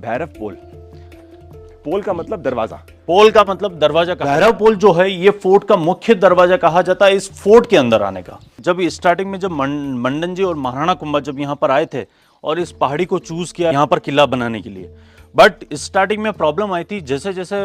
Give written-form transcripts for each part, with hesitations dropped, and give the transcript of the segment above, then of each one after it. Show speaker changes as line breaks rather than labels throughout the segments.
भैरव पोल, पोल का मतलब दरवाजा,
पोल का मतलब दरवाजा का। भैरव पोल जो है ये फोर्ट का मुख्य दरवाजा कहा जाता है, इस फोर्ट के अंदर आने का। जब स्टार्टिंग में जब मंडन जी और महाराणा कुंभा जब यहाँ पर आए थे और इस पहाड़ी को चूज किया यहाँ पर किला बनाने के लिए, बट स्टार्टिंग में प्रॉब्लम आई थी। जैसे जैसे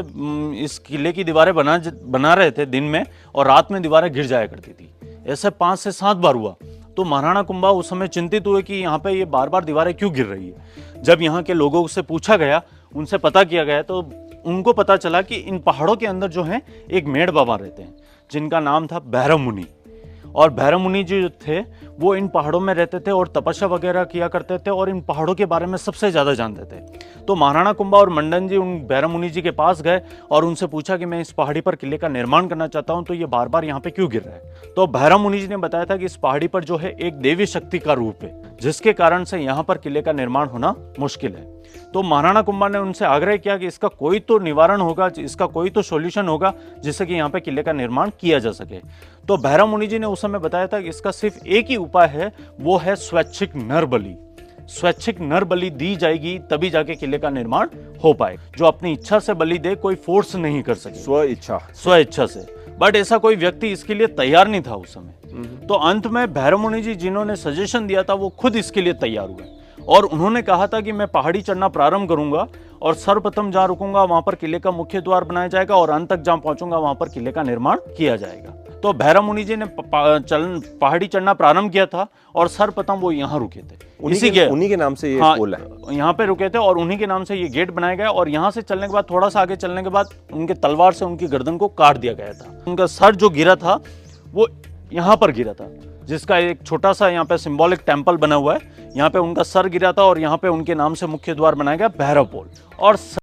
इस किले की दीवारें बना रहे थे दिन में, और रात में दीवारें गिर जाया करती थी। ऐसे 5 से 7 बार हुआ। तो महाराणा कुंभा उस समय चिंतित हुए कि यहाँ पे ये बार बार दीवारें क्यों गिर रही है। जब यहाँ के लोगों से पूछा गया, उनसे पता किया गया, तो उनको पता चला कि इन पहाड़ों के अंदर जो है एक मेढ़ बाबा रहते हैं जिनका नाम था भैरव मुनि। और भैरव मुनि जी जो थे वो इन पहाड़ों में रहते थे और तपस्या वगैरह किया करते थे और इन पहाड़ों के बारे में सबसे ज़्यादा जानते थे। तो महाराणा कुंभा और मंडन जी उन भैरव मुनि जी के पास गए और उनसे पूछा कि मैं इस पहाड़ी पर किले का निर्माण करना चाहता हूं, तो ये बार बार यहाँ पे क्यों गिर रहा है। तो भैरव मुनि जी ने बताया था कि इस पहाड़ी पर जो है एक देवी शक्ति का रूप है, जिसके कारण से यहाँ पर किले का निर्माण होना मुश्किल है। तो महाराणा कुंभा ने उनसे आग्रह किया कि इसका कोई तो निवारण होगा, इसका कोई तो सॉल्यूशन होगा जिससे कि यहाँ पे किले का निर्माण किया जा सके। तो भैरव मुनि जी ने उस समय बताया था कि इसका सिर्फ एक ही उपाय है, वो है स्वैच्छिक नर बलि। स्वैच्छिक नर बलि दी जाएगी तभी जाके किले का निर्माण हो पाए। जो अपनी इच्छा से बलि दे, कोई फोर्स नहीं कर सके, स्व इच्छा से। बट ऐसा कोई व्यक्ति इसके लिए तैयार नहीं था उस समय। तो अंत में भैरव मुनि जी जिन्होंने सजेशन दिया था वो खुद इसके लिए तैयार हुए और उन्होंने कहा था कि मैं पहाड़ी चढ़ना प्रारंभ करूंगा और सर्वप्रथम जहां रुकूंगा वहां पर किले का मुख्य द्वार बनाया जाएगा और अंत तक जहां पहुंचूंगा वहां पर किले का निर्माण किया जाएगा। तो भैरव मुनि जी ने पहाड़ी चढ़ना प्रारंभ किया था और सर्वप्रथम वो यहाँ रुके थे।
उन्हीं के नाम से ये पोल है,
यहाँ पे रुके थे और उन्हीं के नाम से ये गेट बनाया गया। और यहाँ से चलने के बाद थोड़ा सा आगे चलने के बाद उनके तलवार से उनकी गर्दन को काट दिया गया था। उनका सर जो गिरा था वो यहाँ पर गिरा था, जिसका एक छोटा सा यहाँ पे सिंबॉलिक टेम्पल बना हुआ है। यहाँ पे उनका सर गिरा था और यहाँ पे उनके नाम से मुख्य द्वार बनाया गया भैरव पोल। और